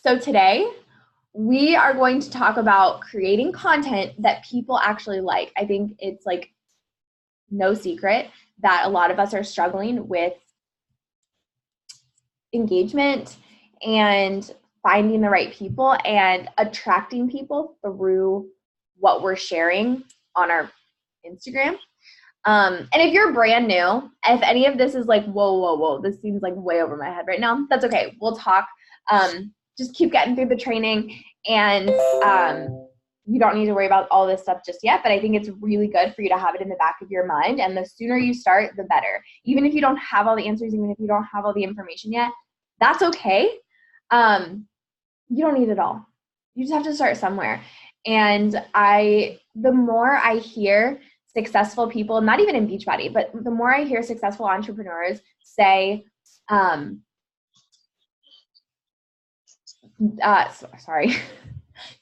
So today we are going to talk about creating content that people actually like. I think it's like no secret that a lot of us are struggling with engagement and finding the right people and attracting people through what we're sharing on our Instagram. And if you're brand new, if any of this is like, whoa, this seems like way over my head right now, that's okay. We'll talk. Just keep getting through the training, and you don't need to worry about all this stuff just yet, but I think it's really good for you to have it in the back of your mind, and the sooner you start, the better. Even if you don't have all the answers, even if you don't have all the information yet, that's okay. You don't need it all. You just have to start somewhere. And the more I hear successful people, not even in Beachbody, but the more I hear successful entrepreneurs say,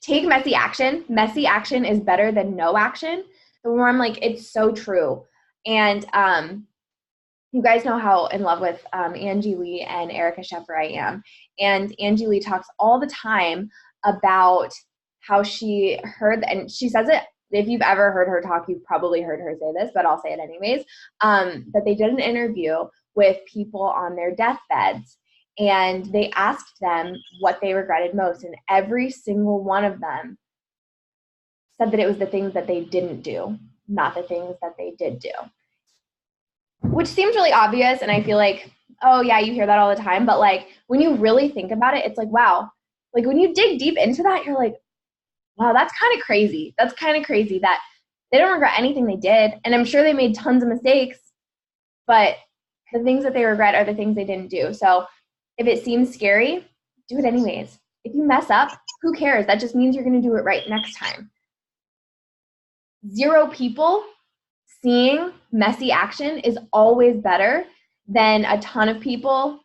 take messy action. Messy action is better than no action. The more I'm like, it's so true. And you guys know how in love with Angie Lee and Erica Sheffer I am. And Angie Lee talks all the time about how she heard, and she says it, if you've ever heard her talk, you've probably heard her say this, but I'll say it anyways, that they did an interview with people on their deathbeds, and they asked them what they regretted most, and every single one of them said that it was the things that they didn't do, not the things that they did do. Which seems really obvious, and I feel like, oh yeah, you hear that all the time, but like when you really think about it, it's like, wow, like when you dig deep into that, you're like, wow, that's kind of crazy. That's kind of crazy that they don't regret anything they did, and I'm sure they made tons of mistakes, but the things that they regret are the things they didn't do. So if it seems scary, do it anyways. If you mess up, who cares? That just means you're going to do it right next time. 0 people seeing messy action is always better than a ton of people,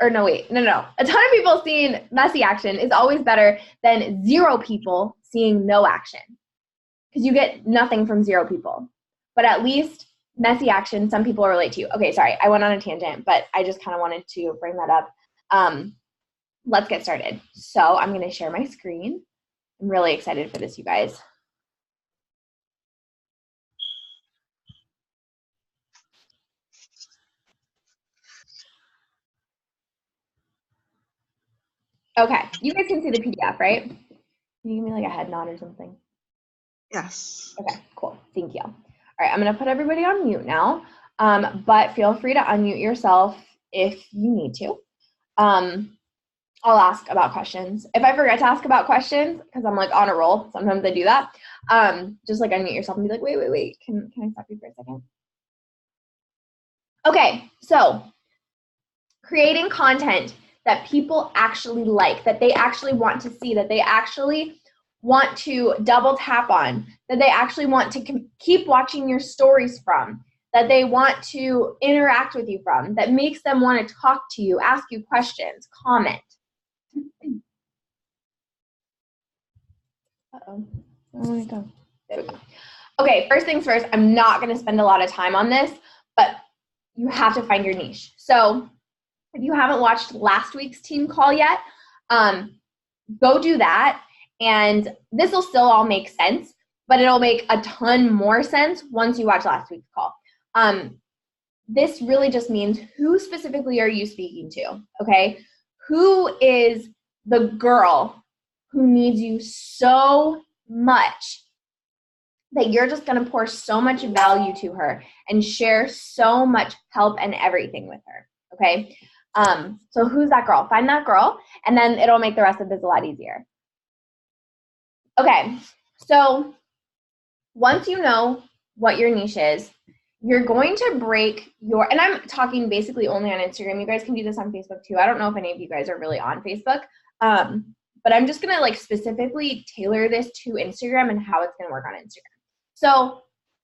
or no, a ton of people seeing messy action is always better than 0 people seeing no action, because you get nothing from 0 people. But at least messy action, some people relate to you. Okay, sorry, I went on a tangent, but I just kind of wanted to bring that up. Let's get started. So I'm going to share my screen. I'm really excited for this, you guys. Okay, you guys can see the PDF, right? Can you give me like a head nod or something? Yes. Okay, cool. Thank you. All right, I'm going to put everybody on mute now, but feel free to unmute yourself if you need to. I'll ask about questions. If I forget to ask about questions, because I'm like on a roll, sometimes I do that, just like unmute yourself and be like, wait, can I stop you for a second? Okay, so creating content that people actually like, that they actually want to see, that they actually want to double tap on, that they actually want to keep watching your stories from, that they want to interact with you from, that makes them want to talk to you, ask you questions, comment. Uh-oh. Where did it go? There we go. Okay, first things first, I'm not going to spend a lot of time on this, but you have to find your niche. So if you haven't watched last week's team call yet, go do that. And this will still all make sense, but it'll make a ton more sense once you watch last week's call. This really just means, who specifically are you speaking to, okay? Who is the girl who needs you so much that you're just going to pour so much value to her and share so much help and everything with her, okay? So who's that girl? Find that girl, and then it'll make the rest of this a lot easier. Okay, so once you know what your niche is, you're going to break your, and I'm talking basically only on Instagram. You guys can do this on Facebook too. I don't know if any of you guys are really on Facebook, but I'm just going to like specifically tailor this to Instagram and how it's going to work on Instagram. So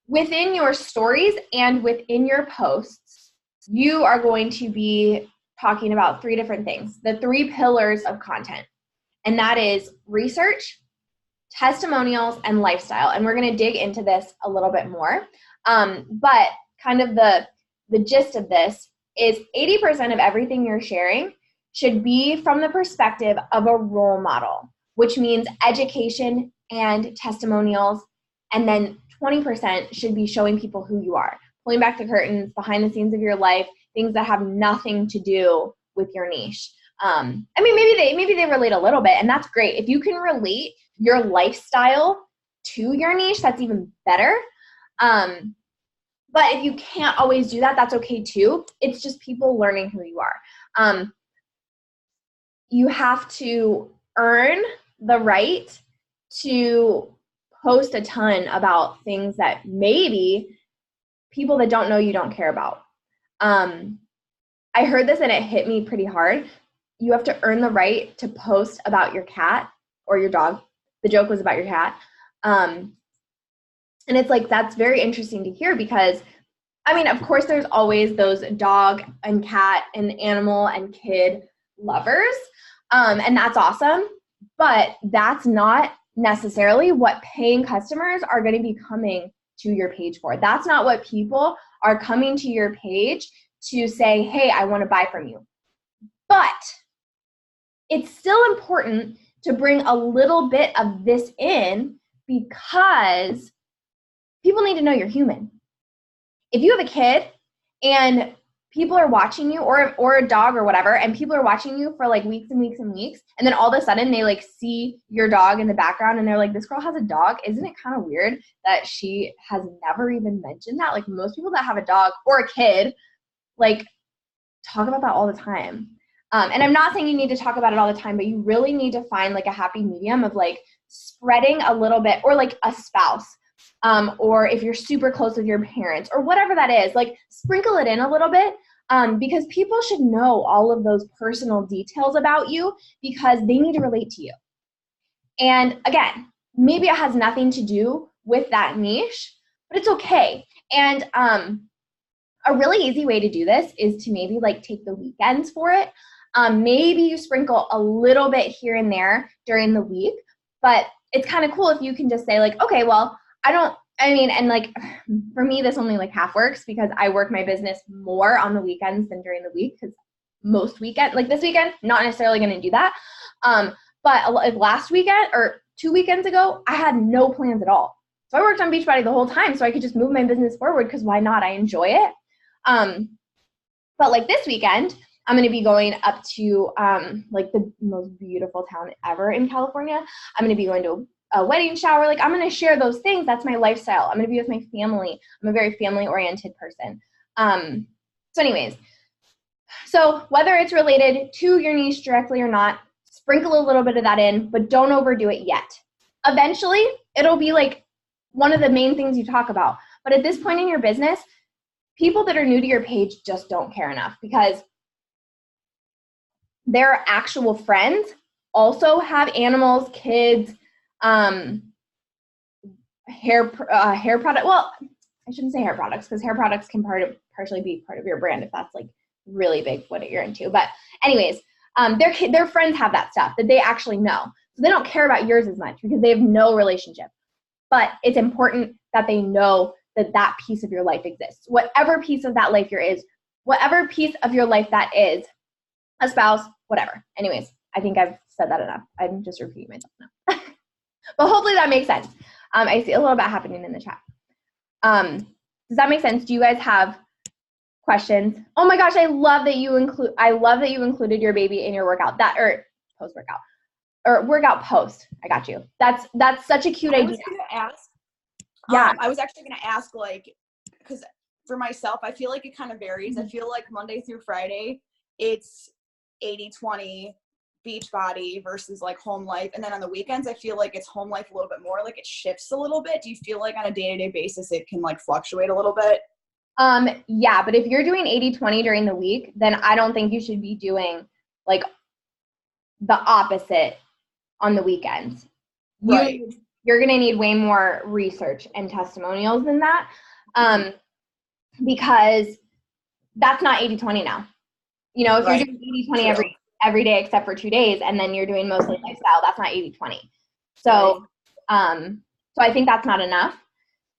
within your stories and within your posts, you are going to be talking about 3 different things, the 3 pillars of content. And that is research, testimonials, and lifestyle. And we're going to dig into this a little bit more. But kind of the gist of this is 80% of everything you're sharing should be from the perspective of a role model, which means education and testimonials. And then 20% should be showing people who you are, pulling back the curtains, behind the scenes of your life, things that have nothing to do with your niche. I mean, maybe they relate a little bit, and that's great. If you can relate your lifestyle to your niche, that's even better. But if you can't always do that, that's okay too. It's just people learning who you are. You have to earn the right to post a ton about things that maybe people that don't know you don't care about. I heard this and it hit me pretty hard. You have to earn the right to post about your cat or your dog. The joke was about your cat. And it's like, that's very interesting to hear because, I mean, of course, there's always those dog and cat and animal and kid lovers. And that's awesome. But that's not necessarily what paying customers are going to be coming to your page for. That's not what people are coming to your page to say, hey, I want to buy from you. But it's still important to bring a little bit of this in because people need to know you're human. If you have a kid and people are watching you or a dog or whatever, and people are watching you for like weeks and weeks and weeks, and then all of a sudden they like see your dog in the background and they're like, this girl has a dog. Isn't it kind of weird that she has never even mentioned that? Like most people that have a dog or a kid, like talk about that all the time. And I'm not saying you need to talk about it all the time, but you really need to find like a happy medium of like spreading a little bit, or like a spouse, or if you're super close with your parents or whatever that is, like sprinkle it in a little bit, because people should know all of those personal details about you because they need to relate to you. And again, maybe it has nothing to do with that niche, but it's okay. And a really easy way to do this is to maybe like take the weekends for it. Maybe you sprinkle a little bit here and there during the week, but it's kind of cool if you can just say like, okay, well, and like for me, this only like half works because I work my business more on the weekends than during the week because most weekend, like this weekend, not necessarily going to do that. But like last weekend or 2 weekends ago, I had no plans at all. So I worked on Beachbody the whole time so I could just move my business forward because why not? I enjoy it. But like this weekend, I'm going to be going up to like the most beautiful town ever in California. I'm going to be going to a wedding shower. Like I'm going to share those things. That's my lifestyle. I'm going to be with my family. I'm a very family-oriented person. So anyways, so whether it's related to your niche directly or not, sprinkle a little bit of that in, but don't overdo it yet. Eventually, it'll be like one of the main things you talk about. But at this point in your business, people that are new to your page just don't care enough because their actual friends also have animals, kids, hair product. Well, I shouldn't say hair products because hair products can partially be part of your brand if that's like really big what you're into. But anyways, their friends have that stuff that they actually know. So they don't care about yours as much because they have no relationship. But it's important that they know that that piece of your life exists. Whatever piece of that life whatever piece of your life that is, a spouse, whatever. Anyways, I think I've said that enough. I'm just repeating myself now. But hopefully that makes sense. I see a little bit happening in the chat. Does that make sense? Do you guys have questions? Oh my gosh, I love that you included your baby in your workout, or post-workout, or workout post. I got you. That's such a cute idea. I was going to ask. Yeah. I was actually going to ask, like, because for myself, I feel like it kind of varies. I feel like Monday through Friday, it's 80-20 Beachbody versus like home life. And then on the weekends, I feel like it's home life a little bit more. Like it shifts a little bit. Do you feel like on a day-to-day basis, it can like fluctuate a little bit? Yeah, but if you're doing 80-20 during the week, then I don't think you should be doing like the opposite on the weekends. Right. You're going to need way more research and testimonials than that, because that's not 80-20 now. You know, if you're doing 80-20 every day except for 2 days, and then you're doing mostly lifestyle, that's not 80-20. So, so I think that's not enough.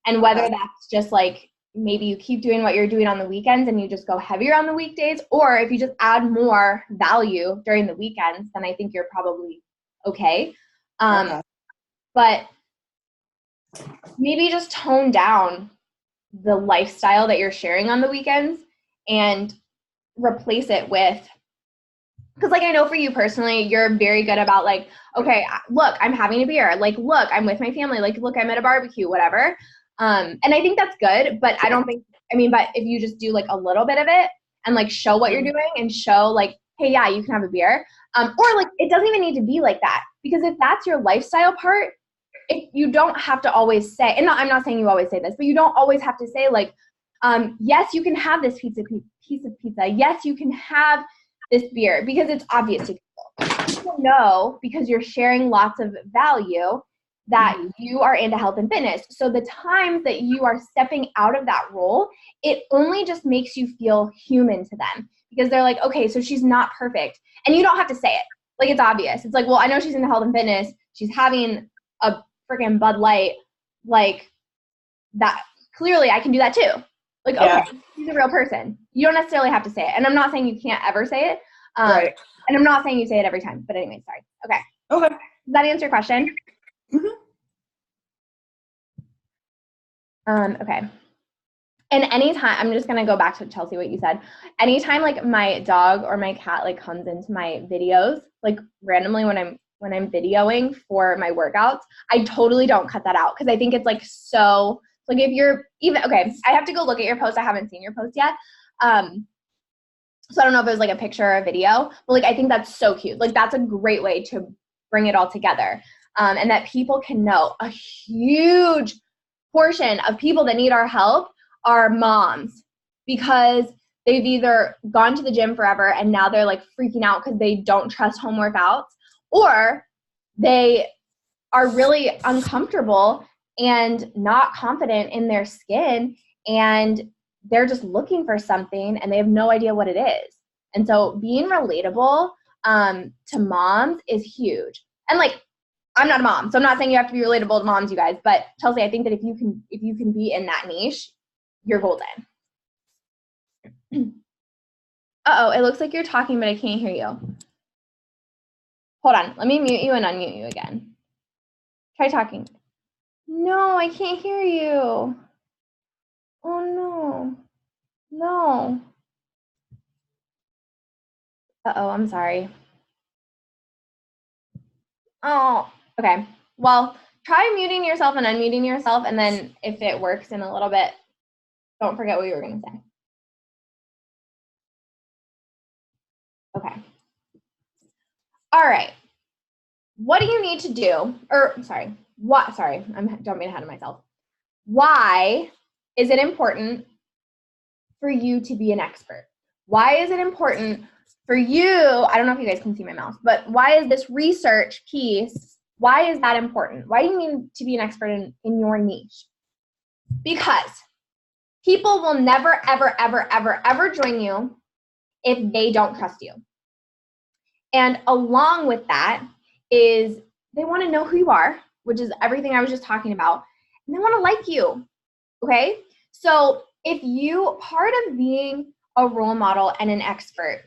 And whether that's just like maybe you keep doing what you're doing on the weekends and you just go heavier on the weekdays, or if you just add more value during the weekends, then I think you're probably okay. Okay. But maybe just tone down the lifestyle that you're sharing on the weekends and replace it with, because like I know for you personally, you're very good about like, okay, look, I'm having a beer. Like, look, I'm with my family. Like, look, I'm at a barbecue, whatever. And I think that's good, but I don't think, I mean, but if you just do like a little bit of it and like show what you're doing and show like, hey, yeah, you can have a beer. Or like, it doesn't even need to be like that, because if that's your lifestyle part, you don't have to always say, and I'm not saying you always say this, but you don't always have to say like, yes, you can have this piece of pizza. Yes, you can have this beer, because it's obvious to people. People know, because you're sharing lots of value, that you are into health and fitness. So the times that you are stepping out of that role, it only just makes you feel human to them, because they're like, okay, so she's not perfect. And you don't have to say it. Like, it's obvious. It's like, well, I know she's into health and fitness. She's having a freaking Bud Light. Like, that, clearly I can do that too. Like, okay, she's a real person. You don't necessarily have to say it. And I'm not saying you can't ever say it. Right. And I'm not saying you say it every time. But anyway, sorry. Okay. Okay. Does that answer your question? Okay. And anytime, I'm just going to go back to Chelsea, what you said. Anytime like my dog or my cat like comes into my videos, like randomly when I'm videoing for my workouts, I totally don't cut that out, because I think it's like so, like if you're even, okay, I have to go look at your post. I haven't seen your post yet. So I don't know if it was like a picture or a video, but like I think that's so cute. Like that's a great way to bring it all together. And that people can know a huge portion of people that need our help are moms, because they've either gone to the gym forever and now they're like freaking out because they don't trust home workouts, or they are really uncomfortable and not confident in their skin, and they're just looking for something and they have no idea what it is. And so being relatable to moms is huge. And like, I'm not a mom, so I'm not saying you have to be relatable to moms, you guys, but Chelsea, I think that if you can be in that niche, you're golden. Uh-oh, it looks like you're talking, but I can't hear you. Hold on, let me mute you and unmute you again. Try talking. No, I can't hear you. Oh no. No. Uh-oh, I'm sorry. Oh, okay. Well, try muting yourself and unmuting yourself, and then if it works in a little bit, don't forget what you were going to say. Okay. All right. What do you need to do? I'm jumping ahead of myself. Why is it important for you to be an expert? Why is it important for you? I don't know if you guys can see my mouse, but why is this research piece, why is that important? Why do you need to be an expert in your niche? Because people will never, ever, ever, ever, ever join you if they don't trust you. And along with that is they want to know who you are, which is everything I was just talking about, and they want to like you, okay? So if you, part of being a role model and an expert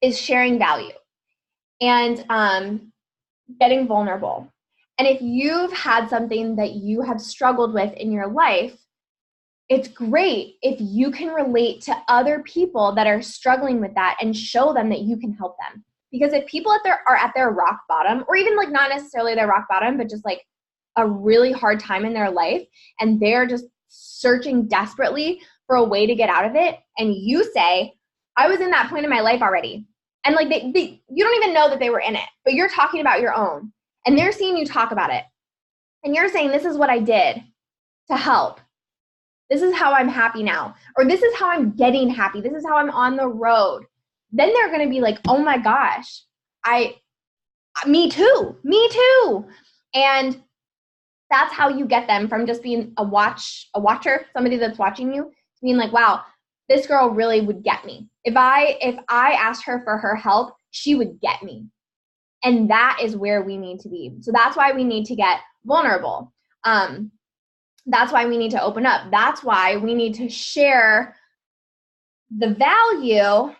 is sharing value and getting vulnerable. And if you've had something that you have struggled with in your life, it's great if you can relate to other people that are struggling with that and show them that you can help them. Because if people are at their rock bottom, or even like not necessarily their rock bottom, but just like a really hard time in their life, and they're just searching desperately for a way to get out of it, and you say, I was in that point in my life already. And like you don't even know that they were in it, but you're talking about your own, and they're seeing you talk about it. And you're saying, this is what I did to help. This is how I'm happy now. Or this is how I'm getting happy. This is how I'm on the road. Then they're going to be like, oh my gosh, me too. And that's how you get them from just being a watcher, somebody that's watching you, to being like, wow, this girl really would get me. If I asked her for her help, she would get me. And that is where we need to be. So that's why we need to get vulnerable. That's why we need to open up. That's why we need to share the value,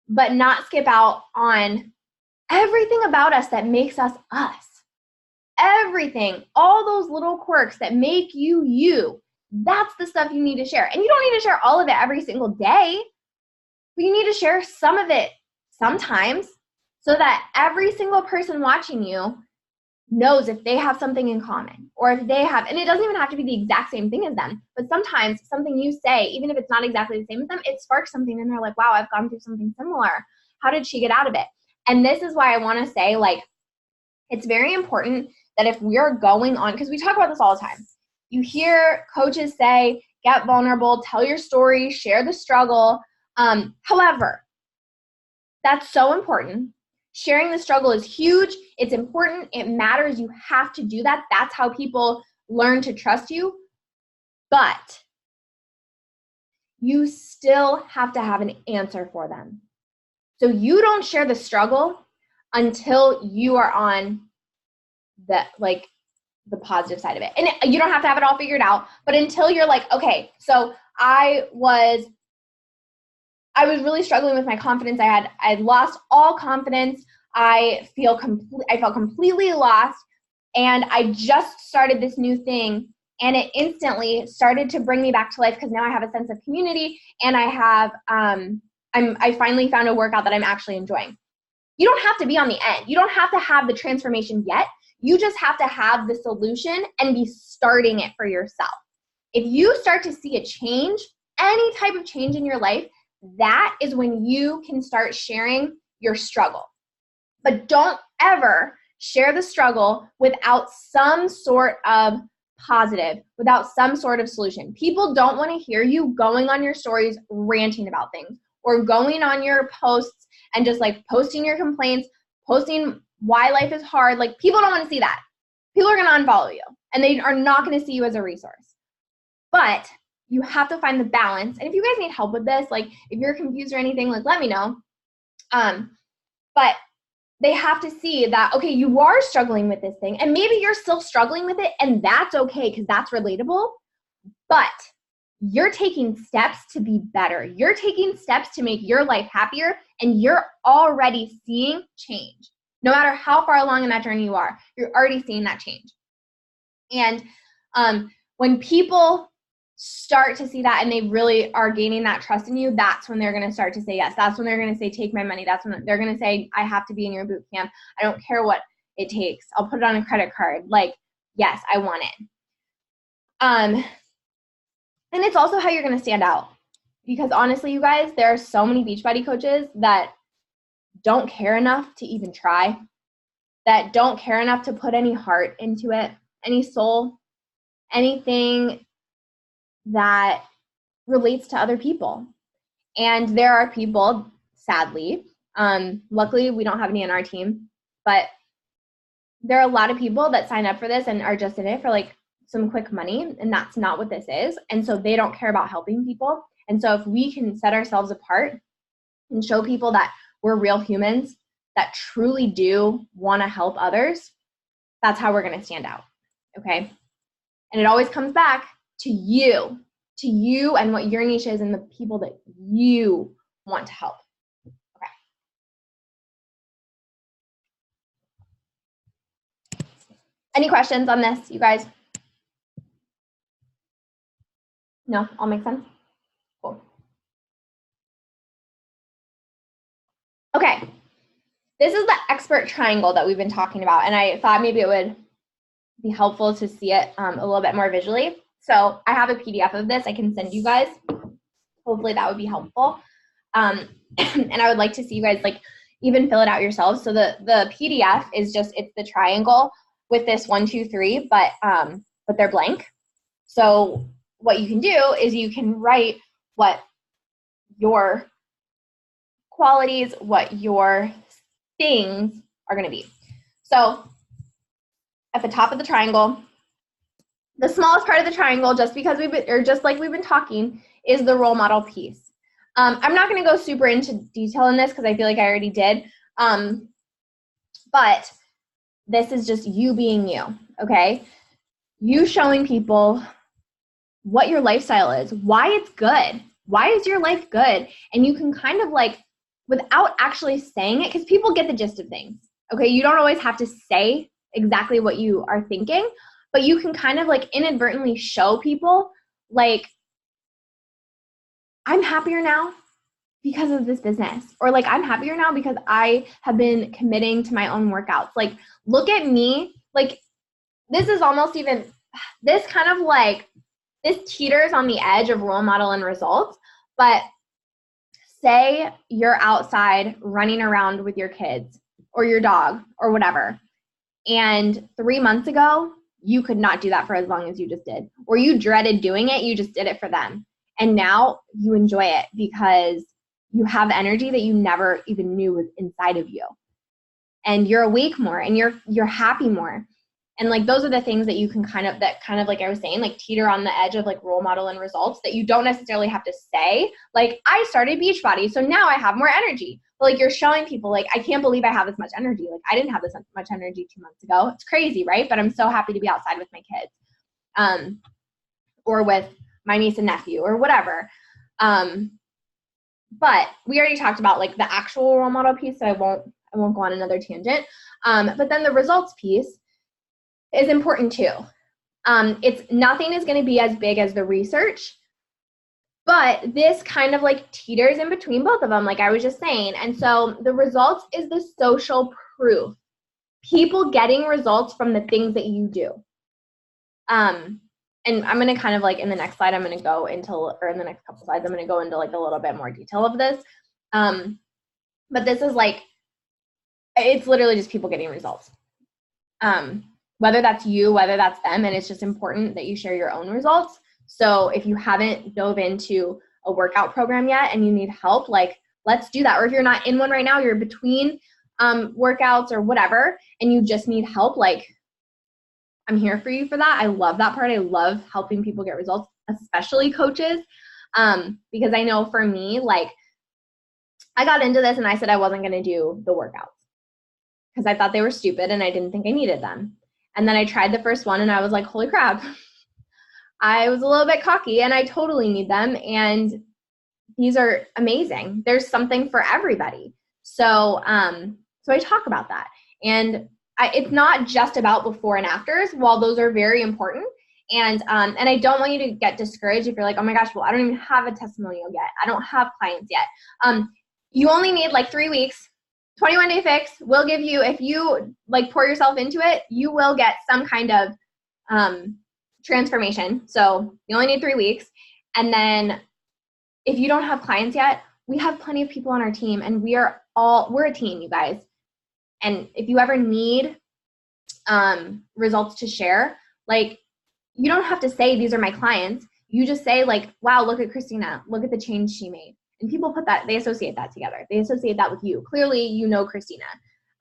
but not skip out on everything about us that makes us us. Everything, all those little quirks that make you you. That's the stuff you need to share. And you don't need to share all of it every single day, but you need to share some of it sometimes so that every single person watching you knows if they have something in common, or if they have, and it doesn't even have to be the exact same thing as them, but sometimes something you say, even if it's not exactly the same as them, it sparks something and they're like, wow, I've gone through something similar. How did she get out of it? And this is why I want to say, like, it's very important that if we're going on, because we talk about this all the time, you hear coaches say, get vulnerable, tell your story, share the struggle. However, that's so important. Sharing the struggle is huge. It's important. It matters. You have to do that. That's how people learn to trust you. But you still have to have an answer for them. So you don't share the struggle until you are on the positive side of it. And you don't have to have it all figured out, but until you're like, okay, so I was really struggling with my confidence. I lost all confidence. I felt completely lost, and I just started this new thing, and it instantly started to bring me back to life because now I have a sense of community, and I have I finally found a workout that I'm actually enjoying. You don't have to be on the end. You don't have to have the transformation yet. You just have to have the solution and be starting it for yourself. If you start to see a change, any type of change in your life, that is when you can start sharing your struggle. But don't ever share the struggle without some sort of positive, without some sort of solution. People don't want to hear you going on your stories ranting about things, or going on your posts and just like posting your complaints, posting why life is hard. Like, people don't want to see that. People are going to unfollow you, and they are not going to see you as a resource. But you have to find the balance. And if you guys need help with this, like if you're confused or anything, like let me know. But they have to see that, okay, you are struggling with this thing, and maybe you're still struggling with it, and that's okay because that's relatable. But you're taking steps to be better. You're taking steps to make your life happier, and you're already seeing change. No matter how far along in that journey you are, you're already seeing that change. And when people start to see that and they really are gaining that trust in you, that's when they're going to start to say yes. That's when they're going to say, take my money. That's when they're going to say, I have to be in your boot camp. I don't care what it takes. I'll put it on a credit card. Like, yes, I want it. And it's also how you're going to stand out. Because honestly, you guys, there are so many Beachbody coaches that don't care enough to even try, that don't care enough to put any heart into it, any soul, anything that relates to other people. And there are people, sadly, luckily we don't have any on our team, but there are a lot of people that sign up for this and are just in it for like some quick money, and that's not what this is. And so they don't care about helping people. And so if we can set ourselves apart and show people that we're real humans that truly do want to help others, that's how we're going to stand out, okay? And it always comes back to you and what your niche is and the people that you want to help. Okay. Any questions on this, you guys? No, all makes sense? Cool. Okay. This is the expert triangle that we've been talking about, and I thought maybe it would be helpful to see it a little bit more visually. So I have a PDF of this I can send you guys. Hopefully that would be helpful. And I would like to see you guys like even fill it out yourselves. So the PDF is just, it's the triangle with this 1, 2, 3, but they're blank. So what you can do is you can write what your qualities, what your things are going to be. So at the top of the triangle, the smallest part of the triangle, just like we've been talking, is the role model piece. I'm not going to go super into detail in this because I feel like I already did. But this is just you being you, okay? You showing people what your lifestyle is, why it's good. Why is your life good? And you can kind of like, without actually saying it, because people get the gist of things. Okay, you don't always have to say exactly what you are thinking, but you can kind of like inadvertently show people like, I'm happier now because of this business, or like I'm happier now because I have been committing to my own workouts. Like, look at me. Like, this is almost even, this kind of like, this teeters on the edge of role model and results, but say you're outside running around with your kids or your dog or whatever, and 3 months ago, you could not do that for as long as you just did, or you dreaded doing it, you just did it for them. And now you enjoy it because you have energy that you never even knew was inside of you. And you're awake more and you're happy more. And like, those are the things that you can kind of like I was saying, like teeter on the edge of like role model and results that you don't necessarily have to say, like, I started Beachbody, so now I have more energy. But like, you're showing people like, I can't believe I have this much energy. Like, I didn't have this much energy 2 months ago. It's crazy, right? But I'm so happy to be outside with my kids, or with my niece and nephew or whatever. But we already talked about like the actual role model piece, so I won't go on another tangent. But then the results piece is important too. Nothing is going to be as big as the research, but this kind of like teeters in between both of them, like I was just saying. And so the results is the social proof. People getting results from the things that you do. And I'm going to kind of like in the next slide, I'm going to go into, or in the next couple slides, I'm going to go into like a little bit more detail of this. But this is like, it's literally just people getting results. Whether that's you, whether that's them, and it's just important that you share your own results. So if you haven't dove into a workout program yet and you need help, like, let's do that. Or if you're not in one right now, you're between workouts or whatever, and you just need help, like, I'm here for you for that. I love that part. I love helping people get results, especially coaches, because I know for me, like, I got into this and I said I wasn't going to do the workouts because I thought they were stupid and I didn't think I needed them. And then I tried the first one and I was like, holy crap. I was a little bit cocky and I totally need them. And these are amazing. There's something for everybody. So I talk about that. And it's not just about before and afters, while those are very important. And I don't want you to get discouraged if you're like, oh my gosh, well, I don't even have a testimonial yet. I don't have clients yet. You only need like 3 weeks. 21-day fix will give you, if you like pour yourself into it, you will get some kind of transformation. So you only need 3 weeks. And then if you don't have clients yet, we have plenty of people on our team, and we're a team, you guys. And if you ever need results to share, like, you don't have to say these are my clients. You just say like, wow, look at Christina, look at the change she made. And people put that, they associate that together. They associate that with you. Clearly, you know Christina.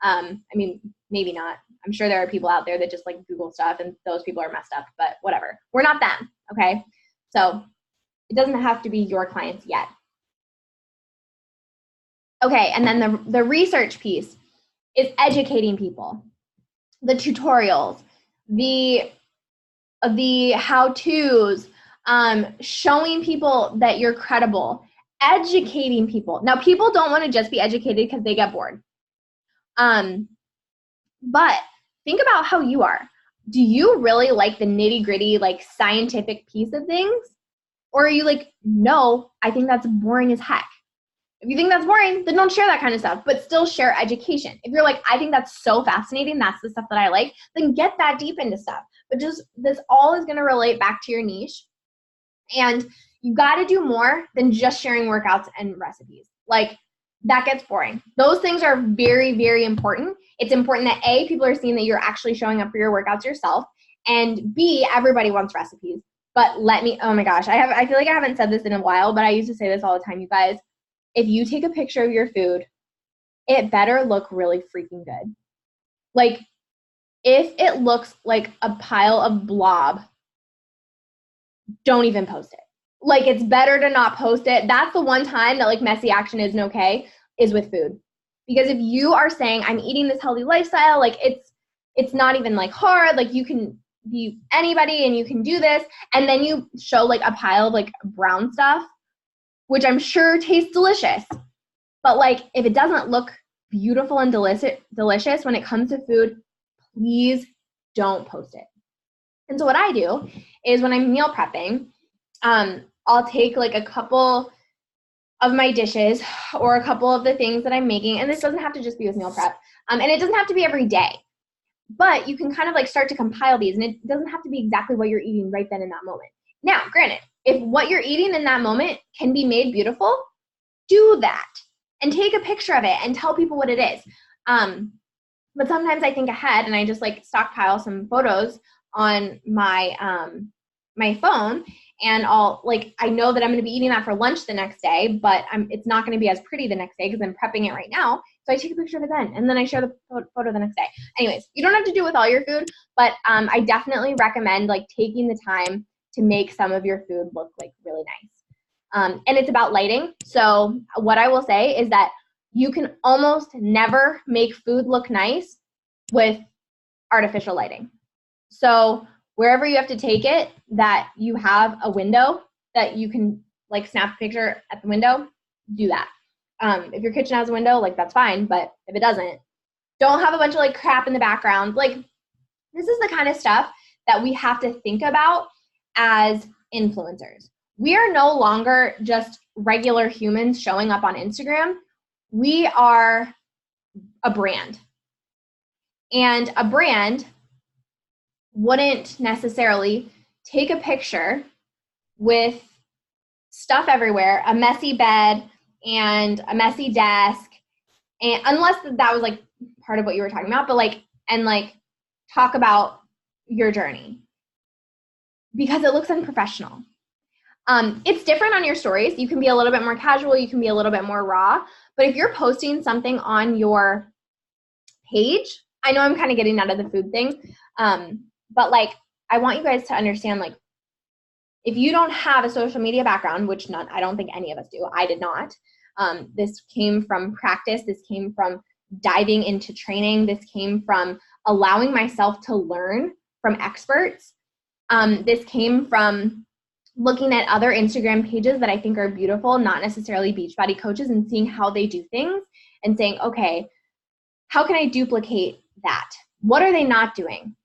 I mean, maybe not. I'm sure there are people out there that just like Google stuff and those people are messed up, but whatever. We're not them, okay? So it doesn't have to be your clients yet. Okay, and then the research piece is educating people. The tutorials, the how-tos, showing people that you're credible, educating people. Now, people don't want to just be educated because they get bored. But think about how you are. Do you really like the nitty-gritty, like scientific piece of things? Or are you like, no, I think that's boring as heck. If you think that's boring, then don't share that kind of stuff, but still share education. If you're like, I think that's so fascinating, that's the stuff that I like, then get that deep into stuff. But just this all is going to relate back to your niche. And you got to do more than just sharing workouts and recipes. Like, that gets boring. Those things are very, very important. It's important that A, people are seeing that you're actually showing up for your workouts yourself, and B, everybody wants recipes. But oh my gosh, I feel like I haven't said this in a while, but I used to say this all the time, you guys. If you take a picture of your food, it better look really freaking good. Like, if it looks like a pile of blob, don't even post it. Like, it's better to not post it. That's the one time that like messy action isn't okay, is with food. Because if you are saying, I'm eating this healthy lifestyle, like it's not even like hard, like you can be anybody and you can do this. And then you show like a pile of like brown stuff, which I'm sure tastes delicious. But like, if it doesn't look beautiful and delicious when it comes to food, please don't post it. And so what I do is when I'm meal prepping, I'll take like a couple of my dishes or a couple of the things that I'm making, and this doesn't have to just be with meal prep, and it doesn't have to be every day, but you can kind of like start to compile these, and it doesn't have to be exactly what you're eating right then in that moment. Now, granted, if what you're eating in that moment can be made beautiful, do that and take a picture of it and tell people what it is. But sometimes I think ahead and I just like stockpile some photos on my my phone, and I'll like, I know that I'm going to be eating that for lunch the next day, but it's not going to be as pretty the next day because I'm prepping it right now. So I take a picture of it then, and then I share the photo the next day. Anyways, you don't have to do it with all your food, but I definitely recommend like taking the time to make some of your food look like really nice. And it's about lighting. So what I will say is that you can almost never make food look nice with artificial lighting. So wherever you have to take it, that you have a window that you can like snap a picture at the window, do that. If your kitchen has a window, like that's fine, but if it doesn't, don't have a bunch of like crap in the background. Like, this is the kind of stuff that we have to think about as influencers. We are no longer just regular humans showing up on Instagram. We are a brand. And a brand wouldn't necessarily take a picture with stuff everywhere, a messy bed and a messy desk, and unless that was like part of what you were talking about, but like, and like talk about your journey, because it looks unprofessional. It's different on your stories. You can be a little bit more casual, you can be a little bit more raw, but if you're posting something on your page, I know I'm kind of getting out of the food thing, but like, I want you guys to understand, like, if you don't have a social media background, which I don't think any of us do, I did not. This came from practice. This came from diving into training. This came from allowing myself to learn from experts. This came from looking at other Instagram pages that I think are beautiful, not necessarily Beachbody coaches, and seeing how they do things and saying, okay, how can I duplicate that? What are they not doing?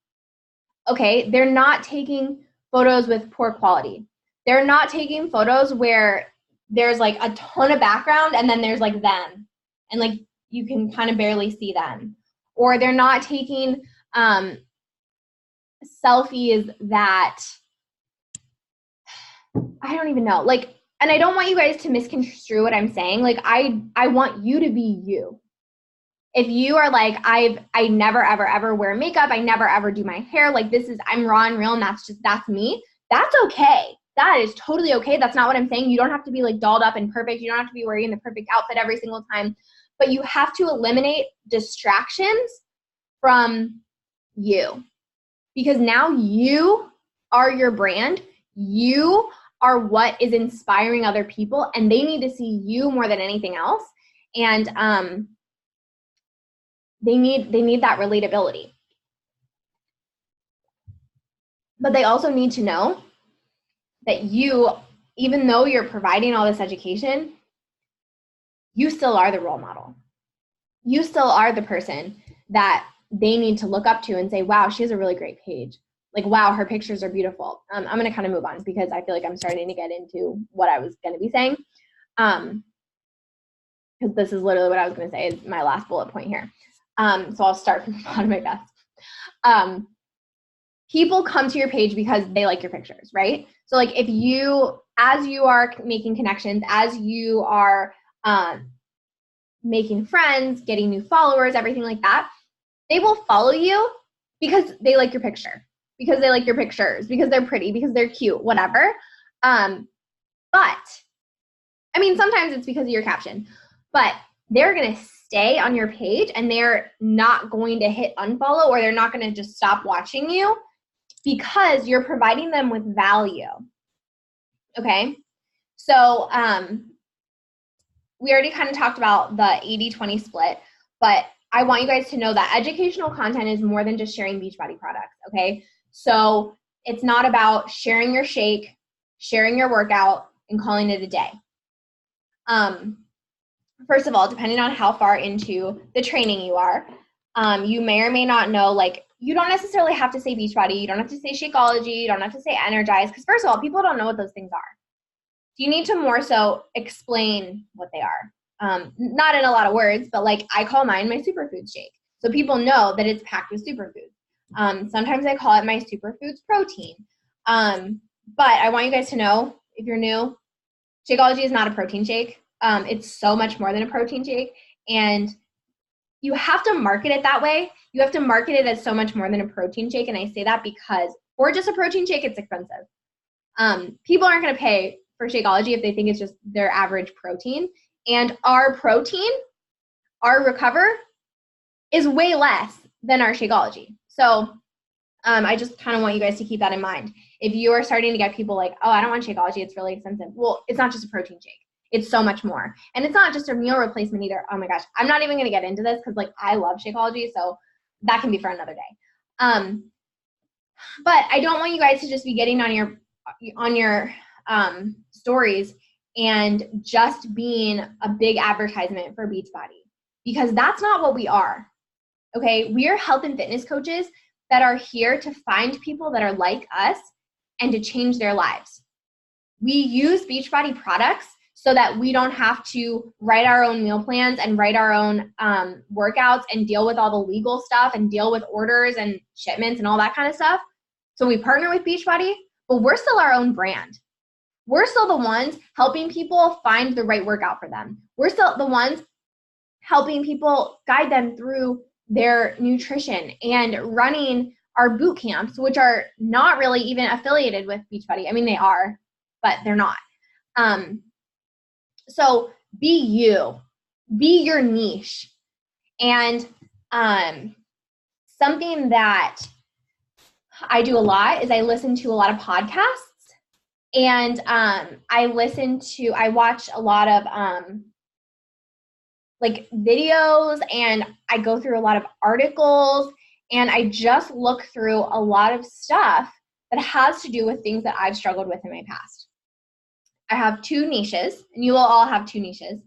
Okay, they're not taking photos with poor quality. They're not taking photos where there's like a ton of background and then there's like them and like you can kind of barely see them. Or they're not taking selfies that, I don't even know. Like, and I don't want you guys to misconstrue what I'm saying. Like, I want you to be you. If you are like, I never, ever, ever wear makeup, I never, ever do my hair, like this is, I'm raw and real and that's me, that's okay. That is totally okay. That's not what I'm saying. You don't have to be like dolled up and perfect. You don't have to be wearing the perfect outfit every single time, but you have to eliminate distractions from you, because now you are your brand. You are what is inspiring other people, and they need to see you more than anything else. And, they need that relatability. But they also need to know that you, even though you're providing all this education, you still are the role model. You still are the person that they need to look up to and say, wow, she has a really great page. Like, wow, her pictures are beautiful. I'm going to kind of move on because I feel like I'm starting to get into what I was going to be saying. Because this is literally what I was going to say is my last bullet point here. So I'll start from the bottom of my best. People come to your page because they like your pictures, right? So like if you, as you are making connections, as you are making friends, getting new followers, everything like that, they will follow you because they like your picture, because they like your pictures, because they're pretty, because they're cute, whatever. But I mean, sometimes it's because of your caption, but they're going to stay on your page and they're not going to hit unfollow, or they're not going to just stop watching you because you're providing them with value. Okay. So we already kind of talked about the 80-20 split, but I want you guys to know that educational content is more than just sharing Beachbody products. Okay. So it's not about sharing your shake, sharing your workout, and calling it a day. First of all, depending on how far into the training you are, you may or may not know, like, you don't necessarily have to say Beachbody. You don't have to say Shakeology. You don't have to say Energize. Because first of all, people don't know what those things are. So you need to more so explain what they are. Not in a lot of words, but like I call mine my superfood shake. So people know that it's packed with superfoods. Sometimes I call it my superfoods protein. But I want you guys to know, if you're new, Shakeology is not a protein shake. It's so much more than a protein shake. And you have to market it that way. You have to market it as so much more than a protein shake. And I say that because for just a protein shake, it's expensive. People aren't going to pay for Shakeology if they think it's just their average protein. And our protein, our Recover, is way less than our Shakeology. So I just kind of want you guys to keep that in mind. If you are starting to get people like, oh, I don't want Shakeology, it's really expensive. Well, it's not just a protein shake. It's so much more. And it's not just a meal replacement either. Oh my gosh. I'm not even going to get into this because like I love Shakeology. So that can be for another day. But I don't want you guys to just be getting on your stories and just being a big advertisement for Beachbody, because that's not what we are. Okay. We are health and fitness coaches that are here to find people that are like us and to change their lives. We use Beachbody products so that we don't have to write our own meal plans and write our own workouts and deal with all the legal stuff and deal with orders and shipments and all that kind of stuff. So we partner with Beachbody, but we're still our own brand. We're still the ones helping people find the right workout for them. We're still the ones helping people guide them through their nutrition and running our boot camps, which are not really even affiliated with Beachbody. I mean, they are, but they're not. So be you, be your niche. And something that I do a lot is I listen to a lot of podcasts, and I watch a lot of like videos, and I go through a lot of articles, and I just look through a lot of stuff that has to do with things that I've struggled with in my past. I have two niches, and you will all have two niches.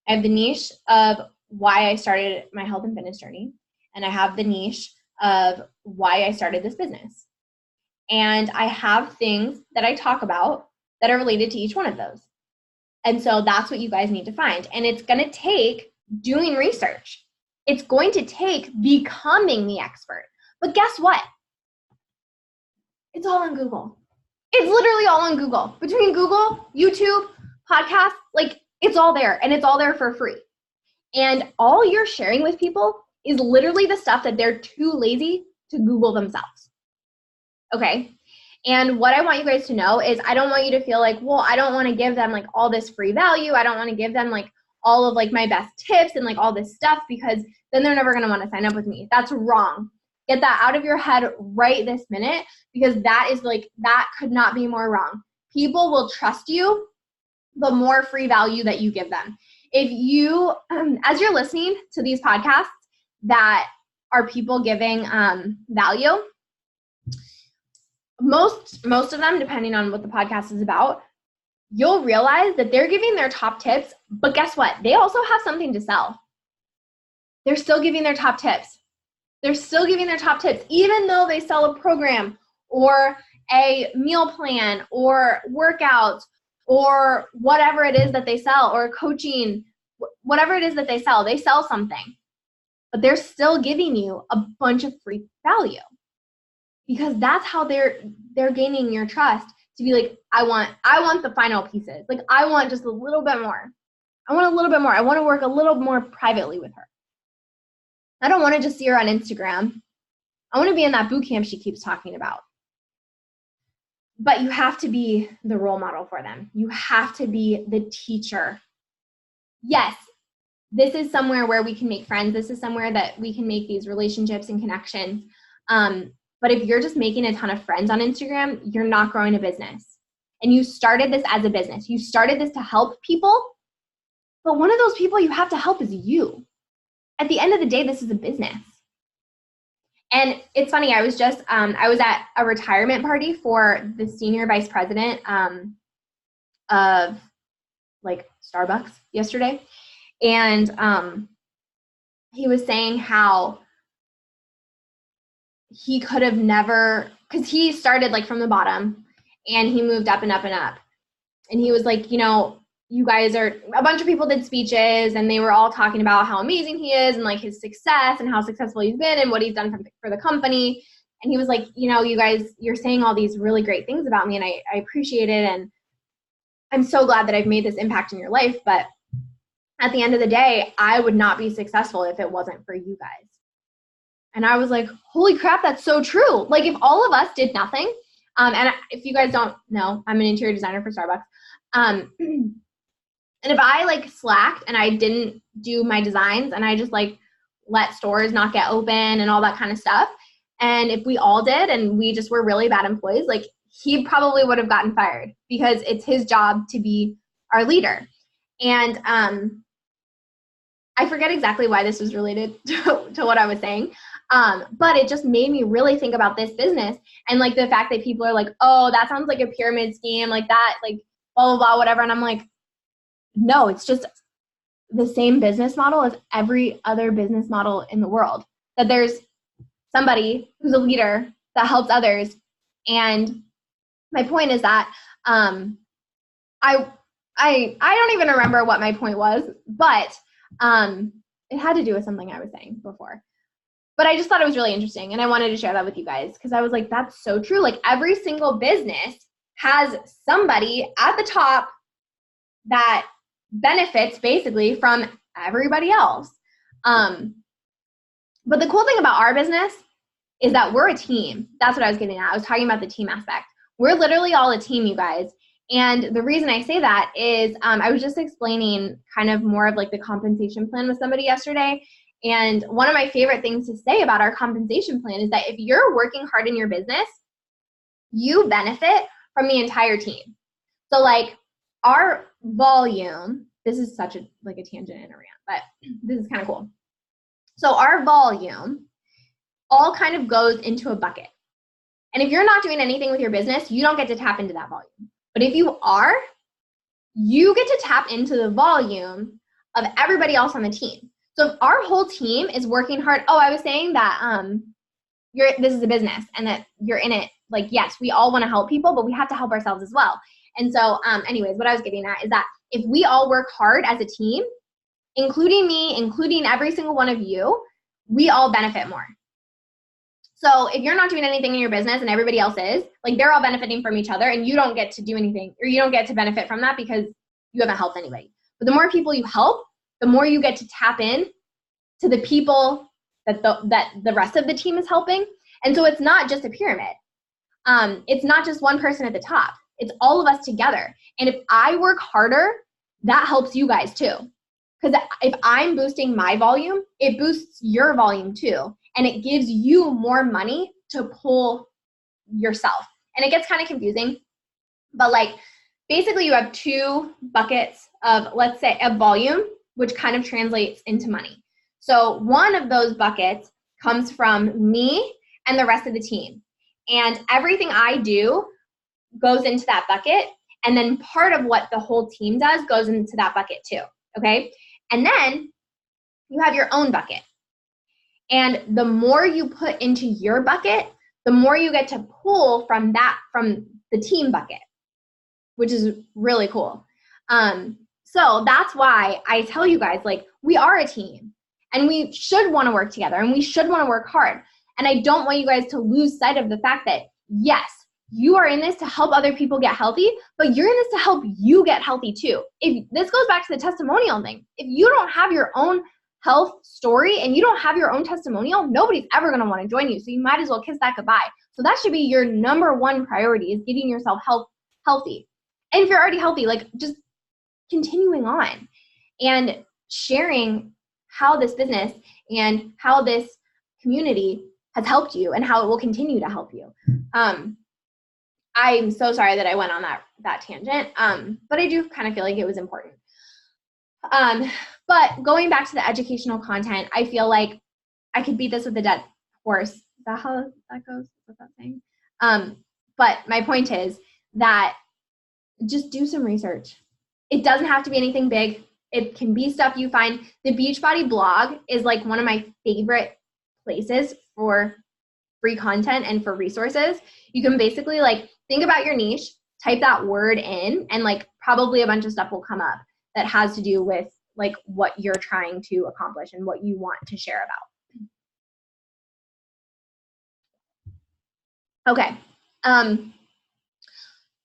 I have the niche of why I started my health and fitness journey, and I have the niche of why I started this business. And I have things that I talk about that are related to each one of those. And so that's what you guys need to find. And it's going to take doing research. It's going to take becoming the expert. But guess what? It's all on Google. It's literally all on Google. Between Google, YouTube, podcasts, like it's all there, and it's all there for free. And all you're sharing with people is literally the stuff that they're too lazy to Google themselves. Okay? And what I want you guys to know is I don't want you to feel like, well, I don't want to give them like all this free value. I don't want to give them like all of like my best tips and like all this stuff, because then they're never going to want to sign up with me. That's wrong. Get that out of your head right this minute, because that is like, that could not be more wrong. People will trust you the more free value that you give them. If you, as you're listening to these podcasts that are people giving value, most of them, depending on what the podcast is about, you'll realize that they're giving their top tips, but guess what? They also have something to sell. They're still giving their top tips. They're still giving their top tips, even though they sell a program or a meal plan or workouts or whatever it is that they sell, or coaching, whatever it is that they sell something, but they're still giving you a bunch of free value, because that's how they're gaining your trust to be like, I want the final pieces. Like, I want just a little bit more. I want a little bit more. I want to work a little more privately with her. I don't want to just see her on Instagram. I want to be in that boot camp she keeps talking about. But you have to be the role model for them. You have to be the teacher. Yes, this is somewhere where we can make friends. This is somewhere that we can make these relationships and connections. But if you're just making a ton of friends on Instagram, you're not growing a business. And you started this as a business. You started this to help people. But one of those people you have to help is you. At the end of the day, this is a business. And it's funny, I was just, I was at a retirement party for the senior vice president of like Starbucks yesterday. And he was saying how he could have never, because he started like from the bottom and he moved up and up and up. And he was like, you know, you guys are, a bunch of people did speeches and they were all talking about how amazing he is and like his success and how successful he's been and what he's done for the company. And he was like, you know, you guys, you're saying all these really great things about me and I appreciate it. And I'm so glad that I've made this impact in your life. But at the end of the day, I would not be successful if it wasn't for you guys. And I was like, holy crap, that's so true. Like if all of us did nothing, and if you guys don't know, I'm an interior designer for Starbucks. And if I like slacked and I didn't do my designs and I just like let stores not get open and all that kind of stuff, and if we all did and we just were really bad employees, like he probably would have gotten fired because it's his job to be our leader. And I forget exactly why this was related to what I was saying. But it just made me really think about this business and like the fact that people are like, oh, that sounds like a pyramid scheme, like that, like blah, blah, blah, whatever. And I'm like, no, it's just the same business model as every other business model in the world. That there's somebody who's a leader that helps others. And my point is that I don't even remember what my point was, but it had to do with something I was saying before. But I just thought it was really interesting, and I wanted to share that with you guys because I was like, that's so true. Like every single business has somebody at the top that benefits basically from everybody else. But the cool thing about our business is that we're a team. That's what I was getting at. I was talking about the team aspect. We're literally all a team, you guys. And the reason I say that is I was just explaining kind of more of like the compensation plan with somebody yesterday. And one of my favorite things to say about our compensation plan is that if you're working hard in your business, you benefit from the entire team. So like our volume, this is such a like a tangent and a rant, but this is kind of cool. So our volume all kind of goes into a bucket. And if you're not doing anything with your business, you don't get to tap into that volume. But if you are, you get to tap into the volume of everybody else on the team. So if our whole team is working hard, I was saying that this is a business and that you're in it. Like, yes, we all want to help people, but we have to help ourselves as well. And so anyways, what I was getting at is that if we all work hard as a team, including me, including every single one of you, we all benefit more. So if you're not doing anything in your business and everybody else is, like they're all benefiting from each other and you don't get to do anything or you don't get to benefit from that because you haven't helped anybody. But the more people you help, the more you get to tap in to the people that the rest of the team is helping. And so it's not just a pyramid. It's not just one person at the top. It's all of us together. And if I work harder, that helps you guys too. Because if I'm boosting my volume, it boosts your volume too. And it gives you more money to pull yourself. And it gets kind of confusing. But like basically you have two buckets of, let's say, a volume, which kind of translates into money. So one of those buckets comes from me and the rest of the team. And everything I do goes into that bucket. And then part of what the whole team does goes into that bucket too. Okay. And then you have your own bucket. And the more you put into your bucket, the more you get to pull from the team bucket, which is really cool. So that's why I tell you guys, like, we are a team and we should want to work together and we should want to work hard. And I don't want you guys to lose sight of the fact that, yes, you are in this to help other people get healthy, but you're in this to help you get healthy too. If this goes back to the testimonial thing, if you don't have your own health story and you don't have your own testimonial, nobody's ever going to want to join you. So you might as well kiss that goodbye. So that should be your number one priority, is getting yourself healthy. And if you're already healthy, like just continuing on and sharing how this business and how this community has helped you and how it will continue to help you. I'm so sorry that I went on that tangent, but I do kind of feel like it was important. But going back to the educational content, I feel like I could beat this with a dead horse Is that how that goes? What's that saying? But my point is that just do some research. It doesn't have to be anything big. It can be stuff you find. The Beachbody blog is like one of my favorite places for free content and for resources. You can basically like think about your niche, type that word in, and like probably a bunch of stuff will come up that has to do with like what you're trying to accomplish and what you want to share about. Okay.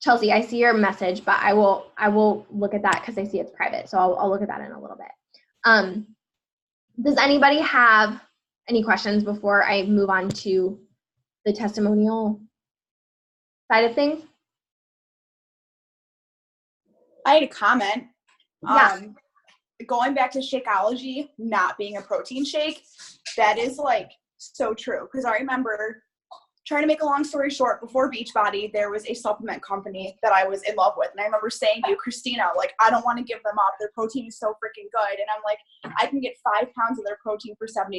Chelsea, I see your message, but I will look at that because I see it's private. So I'll look at that in a little bit. Does anybody have any questions before I move on to the testimonial side of things? I had a comment. Yeah. Going back to Shakeology not being a protein shake, that is like so true. Because I remember, trying to make a long story short, before Beachbody, there was a supplement company that I was in love with. And I remember saying to you, Christina, like, I don't want to give them up. Their protein is so freaking good. And I'm like, I can get 5 pounds of their protein for $70.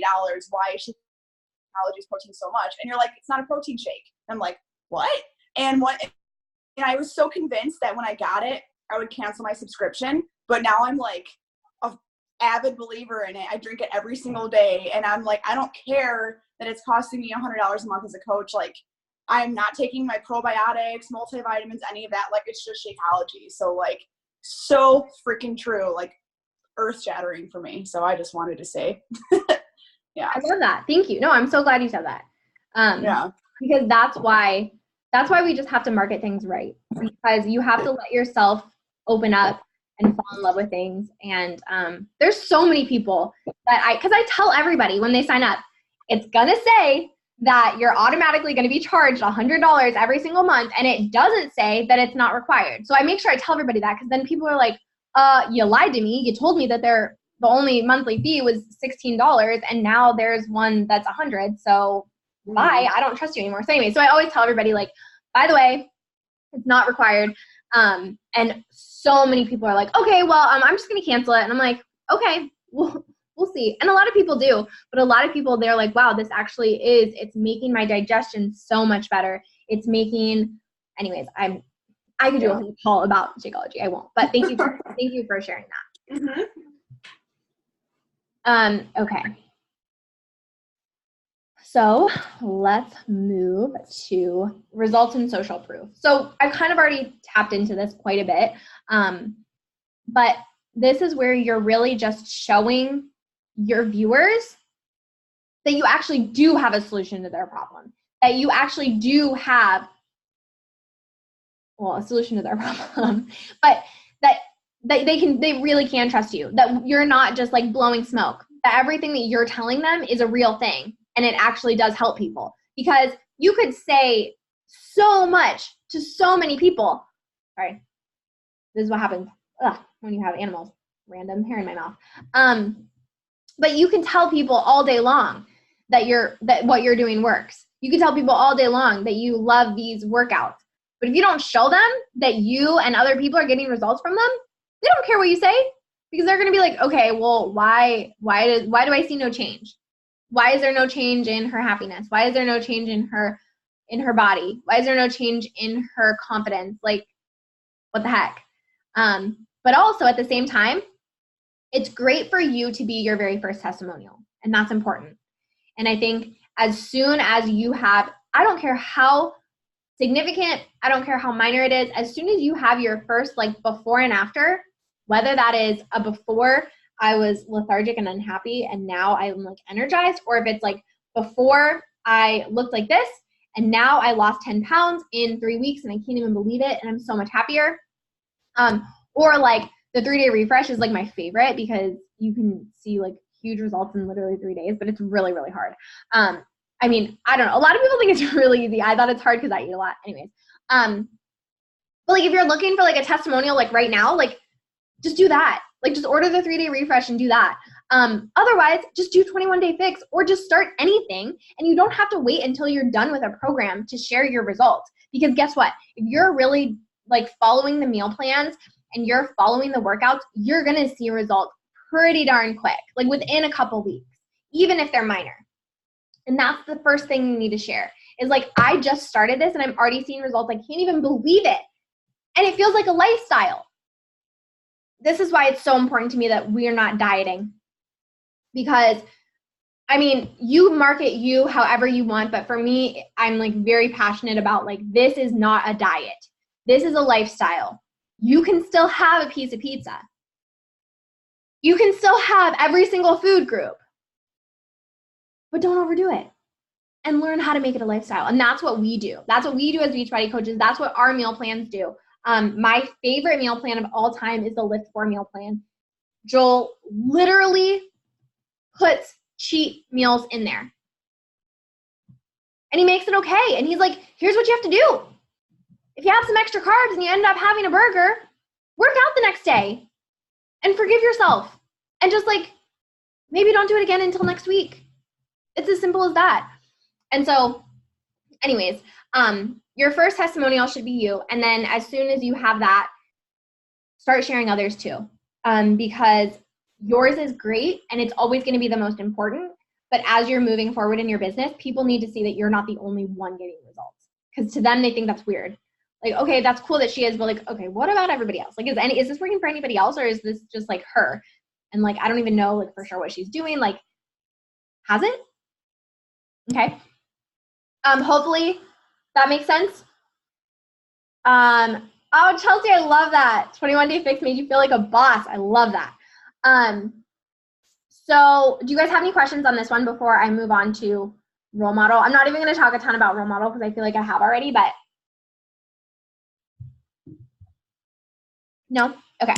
Why is Shakeology's protein so much? And you're like, it's not a protein shake. And I'm like, what? And I was so convinced that when I got it, I would cancel my subscription. But now I'm like a avid believer in it. I drink it every single day. And I'm like, I don't care that it's costing me $100 a month as a coach. Like, I'm not taking my probiotics, multivitamins, any of that. Like, it's just Shakeology. So like, so freaking true, like earth shattering for me. So I just wanted to say, yeah. I love that. Thank you. No, I'm so glad you said that. Yeah. Because that's why we just have to market things right, because you have to let yourself open up and fall in love with things. And there's so many people that because I tell everybody when they sign up, it's going to say that you're automatically going to be charged $100 every single month. And it doesn't say that it's not required. So I make sure I tell everybody that, because then people are like, you lied to me. You told me that the only monthly fee was $16 and now there's one that's $100. So bye, I don't trust you anymore. So anyway, so I always tell everybody, like, by the way, it's not required. And so many people are like, okay, well, I'm just going to cancel it. And I'm like, okay, we'll see. And a lot of people do, but a lot of people, they're like, wow, this actually it's making my digestion so much better. It's making, anyways, I could do a whole call about Shakeology. I won't, but thank you for sharing that. Mm-hmm. Okay. So let's move to results and social proof. So I've kind of already tapped into this quite a bit, but this is where you're really just showing your viewers that you actually do have a solution to their problem, that you actually do have, well, a solution to their problem, but that they really can trust you, that you're not just like blowing smoke, that everything that you're telling them is a real thing and it actually does help people. Because you could say so much to so many people. Sorry, this is what happens when you have animals, random hair in my mouth. But you can tell people all day long that what you're doing works. You can tell people all day long that you love these workouts. But if you don't show them that you and other people are getting results from them, they don't care what you say, because they're going to be like, okay, well, why do I see no change? Why is there no change in her happiness? Why is there no change in her body? Why is there no change in her confidence? Like, what the heck? But also at the same time, it's great for you to be your very first testimonial, and that's important. And I think as soon as you have, I don't care how significant, I don't care how minor it is, as soon as you have your first like before and after, whether that is a before I was lethargic and unhappy and now I'm like energized, or if it's like before I looked like this and now I lost 10 pounds in 3 weeks and I can't even believe it and I'm so much happier. Or like the 3-day refresh is like my favorite, because you can see like huge results in literally 3 days, but it's really, really hard. I mean, I don't know. A lot of people think it's really easy. I thought it's hard because I eat a lot. Anyways. But like if you're looking for like a testimonial like right now, like just do that. Like just order the 3-day refresh and do that. Otherwise, just do 21-day fix, or just start anything, and you don't have to wait until you're done with a program to share your results. Because guess what? If you're really like following the meal plans and you're following the workouts, you're going to see results pretty darn quick, like within a couple weeks, even if they're minor. And that's the first thing you need to share is like, I just started this and I'm already seeing results. I can't even believe it. And it feels like a lifestyle. This is why it's so important to me that we're not dieting. Because, I mean, you market you however you want, but for me, I'm like very passionate about like, this is not a diet. This is a lifestyle. You can still have a piece of pizza. You can still have every single food group, but don't overdo it and learn how to make it a lifestyle. And that's what we do. That's what we do as Beachbody coaches. That's what our meal plans do. My favorite meal plan of all time is the Lift 4 meal plan. Joel literally puts cheat meals in there. And he makes it okay. And he's like, here's what you have to do. If you have some extra carbs and you end up having a burger, work out the next day and forgive yourself. And just like, maybe don't do it again until next week. It's as simple as that. And so anyways, your first testimonial should be you. And then as soon as you have that, start sharing others too. Because yours is great and it's always going to be the most important. But as you're moving forward in your business, people need to see that you're not the only one getting results. Because to them, they think that's weird. Like, okay, that's cool that she is, but like, okay, what about everybody else? Like, is this working for anybody else, or is this just like her? And like, I don't even know like for sure what she's doing. Like, has it? Okay. Hopefully that makes sense. Oh, Chelsea, I love that. 21 Day Fix made you feel like a boss. I love that. So do you guys have any questions on this one before I move on to role model? I'm not even going to talk a ton about role model because I feel like I have already, but no? Okay.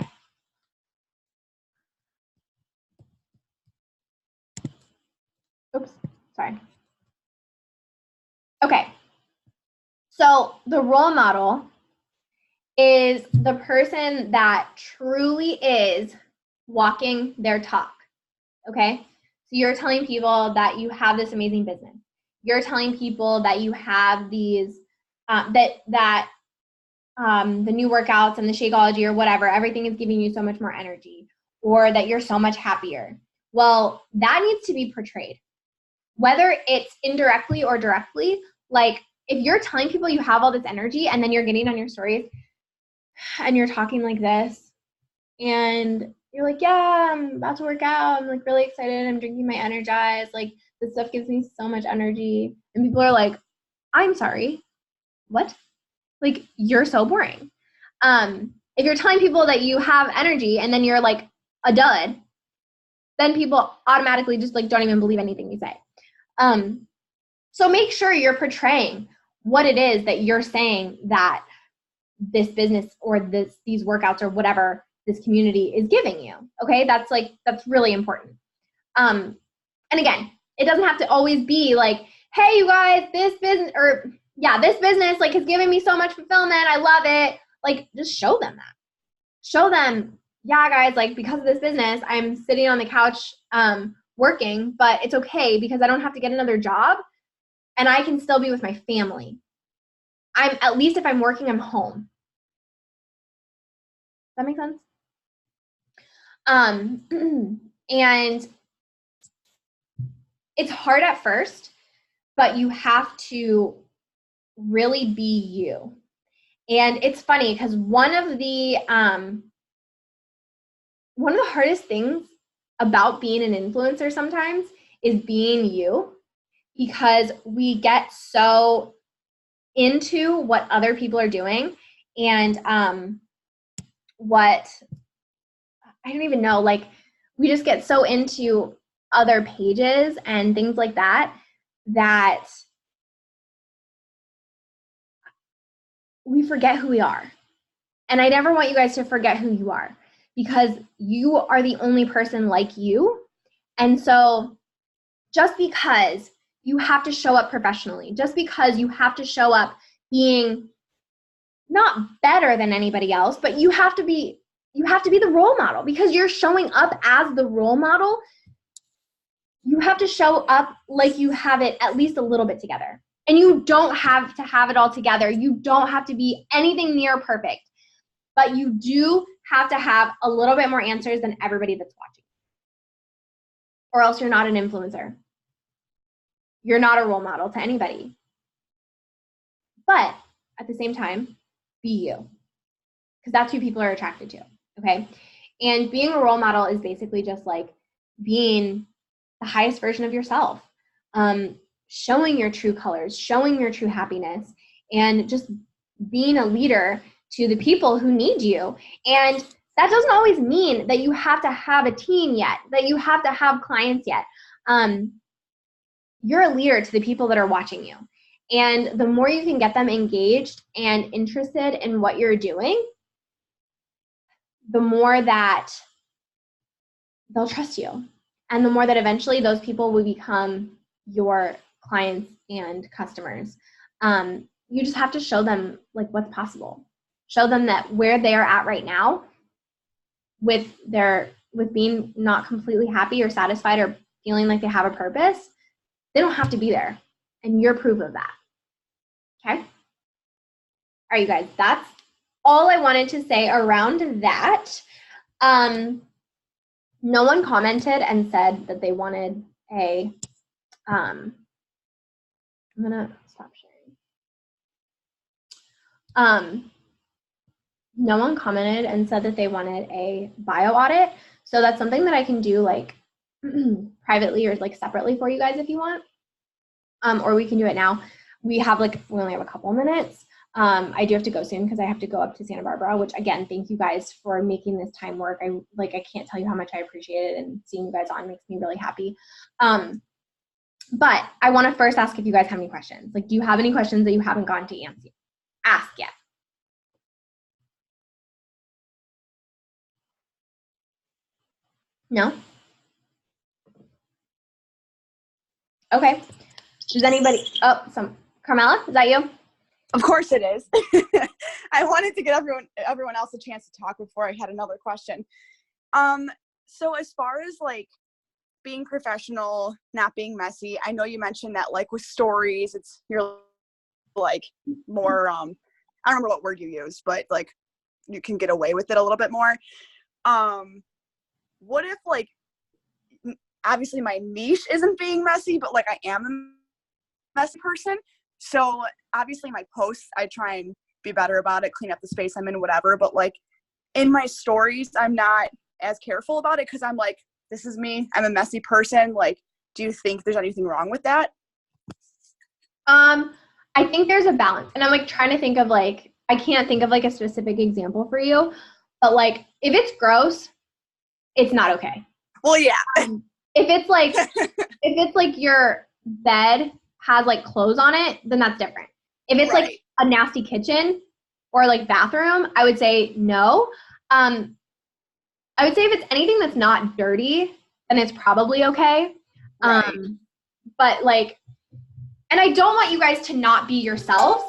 Oops, sorry. Okay. So the role model is the person that truly is walking their talk. Okay. So you're telling people that you have this amazing business. You're telling people that you have these, the new workouts and the Shakeology or whatever, everything is giving you so much more energy, or that you're so much happier. Well, that needs to be portrayed, whether it's indirectly or directly. Like if you're telling people you have all this energy and then you're getting on your stories and you're talking like this and you're like, yeah, I'm about to work out. I'm like really excited. I'm drinking my Energize. Like this stuff gives me so much energy. And people are like, I'm sorry, what? Like, you're so boring. If you're telling people that you have energy and then you're like a dud, then people automatically just like don't even believe anything you say. So make sure you're portraying what it is that you're saying that this business or these workouts or whatever this community is giving you. Okay, that's really important. And again, it doesn't have to always be like, hey, you guys, this business like has given me so much fulfillment. I love it. Like, just show them that. Show them, yeah, guys, like because of this business, I'm sitting on the couch working, but it's okay because I don't have to get another job and I can still be with my family. At least if I'm working, I'm home. Does that make sense? And it's hard at first, but you have to really be you. And it's funny because one of the hardest things about being an influencer sometimes is being you, because we get so into what other people are doing and what I don't even know, like we just get so into other pages and things like that we forget who we are. And I never want you guys to forget who you are, because you are the only person like you. And so just because you have to show up professionally, just because you have to show up being not better than anybody else, but you have to be the role model, because you're showing up as the role model. You have to show up like you have it at least a little bit together. And you don't have to have it all together. You don't have to be anything near perfect, but you do have to have a little bit more answers than everybody that's watching, or else you're not an influencer. you're not a role model to anybody. But at the same time, be you, because that's who people are attracted to, okay? And being a role model is basically just like being the highest version of yourself, showing your true colors, showing your true happiness, and just being a leader to the people who need you. And that doesn't always mean that you have to have a team yet, that you have to have clients yet. You're a leader to the people that are watching you. And the more you can get them engaged and interested in what you're doing, the more that they'll trust you. And the more that eventually those people will become your clients and customers. You just have to show them like what's possible. Show them that where they are at right now with being not completely happy or satisfied or feeling like they have a purpose, they don't have to be there. And you're proof of that. Okay? All right, you guys, that's all I wanted to say around that. No one commented and said that they wanted a, I'm gonna stop sharing. No one commented and said that they wanted a bio audit. So that's something that I can do like privately or like separately for you guys if you want. Or we can do it now. We only have a couple minutes. I do have to go soon because I have to go up to Santa Barbara, which again, thank you guys for making this time work. I can't tell you how much I appreciate it, and seeing you guys on makes me really happy. But I want to first ask if you guys have any questions. Like, do you have any questions that you haven't gotten to ask yet? No? Okay. Does anybody, Carmela, is that you? Of course it is. I wanted to give everyone else a chance to talk before I had another question. So as far as like being professional, not being messy, I know you mentioned that like with stories, you're like more, I don't remember what word you used, but like you can get away with it a little bit more. What if like, obviously my niche isn't being messy, but like I am a messy person. So obviously my posts, I try and be better about it, clean up the space I'm in, whatever. But like in my stories, I'm not as careful about it because I'm like, this is me. I'm a messy person. Like, do you think there's anything wrong with that? I think there's a balance. And I'm like trying to think of like, I can't think of like a specific example for you. But like, if it's gross, it's not okay. Well, yeah. If it's like your bed has like clothes on it, then that's different. If it's like a nasty kitchen or like bathroom, I would say no. I would say if it's anything that's not dirty, then it's probably okay. But like, and I don't want you guys to not be yourselves,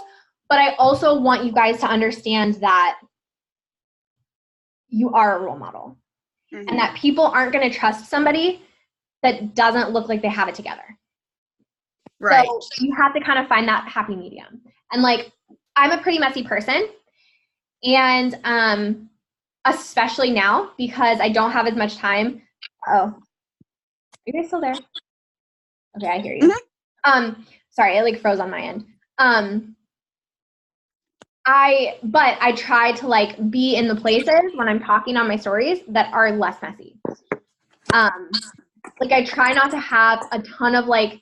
but I also want you guys to understand that you are a role model and that people aren't going to trust somebody that doesn't look like they have it together. Right. So you have to kind of find that happy medium. And like, I'm a pretty messy person. And especially now because I don't have as much time. Oh, are you guys still there? Okay, I hear you. Sorry, it like froze on my end. But I try to like be in the places when I'm talking on my stories that are less messy. Like I try not to have a ton of like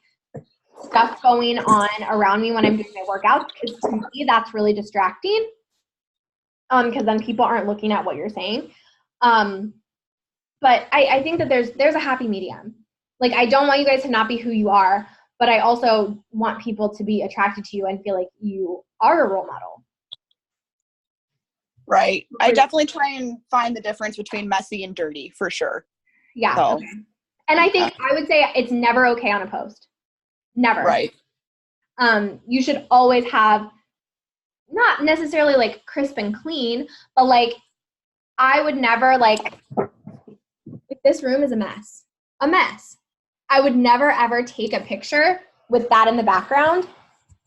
stuff going on around me when I'm doing my workouts because to me that's really distracting. Because then people aren't looking at what you're saying. But I think that there's a happy medium. Like I don't want you guys to not be who you are, but I also want people to be attracted to you and feel like you are a role model. Right. I definitely try and find the difference between messy and dirty for sure. Yeah. So, okay. And I think I would say it's never okay on a post. Never. Right. You should always have not necessarily like crisp and clean, but like I would never like this room is a mess. I would never ever take a picture with that in the background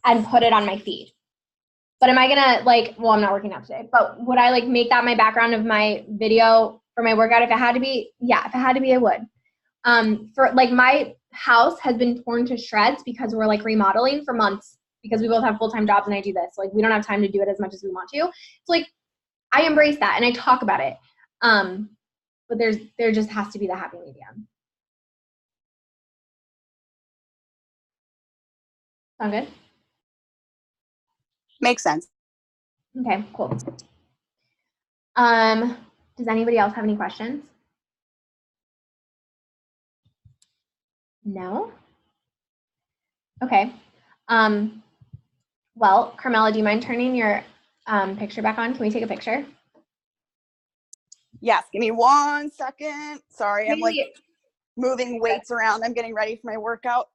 and put it on my feed. But am I gonna like, well, I'm not working out today, but would I like make that my background of my video for my workout if it had to be? Yeah, if it had to be, I would. For like my house has been torn to shreds because we're like remodeling for months because we both have full-time jobs and I do this. Like we don't have time to do it as much as we want to. It's like I embrace that and I talk about it. But there just has to be the happy medium. Sound good? Makes sense. Okay, cool. Does anybody else have any questions? No? Okay. Well, Carmela, do you mind turning your picture back on? Can we take a picture? Yes, give me 1 second. Sorry, I'm like Really? moving weights around. I'm getting ready for my workout.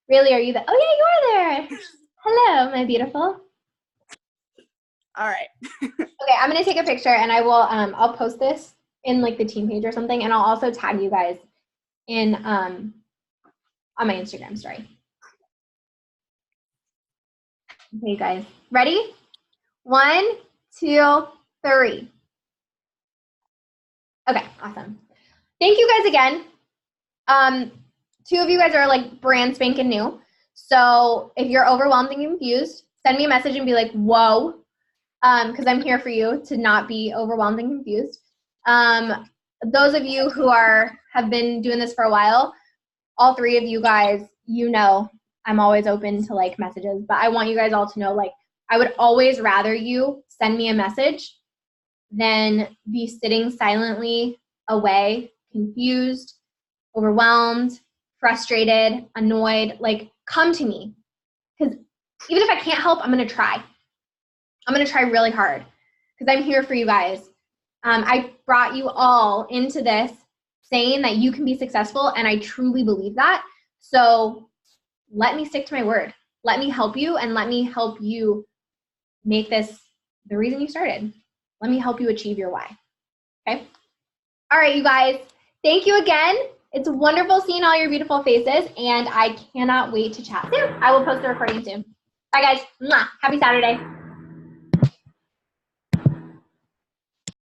Really, are you there? Oh yeah, you are there. Hello, my beautiful. All right. Okay, I'm gonna take a picture and I will I'll post this in like the team page or something, and I'll also tag you guys in on my Instagram story. Okay, you guys. Ready? 1, 2, 3. Okay, awesome. Thank you guys again. 2 of you guys are like brand spanking new. So if you're overwhelmed and confused, send me a message and be like, whoa, because I'm here for you to not be overwhelmed and confused. Those of you who have been doing this for a while, all 3 of you guys, you know, I'm always open to like messages, but I want you guys all to know, like, I would always rather you send me a message than be sitting silently away, confused, overwhelmed, frustrated, annoyed. Like, come to me. Because even if I can't help, I'm going to try. I'm going to try really hard because I'm here for you guys. I brought you all into this saying that you can be successful, and I truly believe that. So let me stick to my word. Let me help you, and let me help you make this the reason you started. Let me help you achieve your why. Okay? All right, you guys. Thank you again. It's wonderful seeing all your beautiful faces, and I cannot wait to chat soon. I will post the recording soon. Bye, guys. Mwah. Happy Saturday.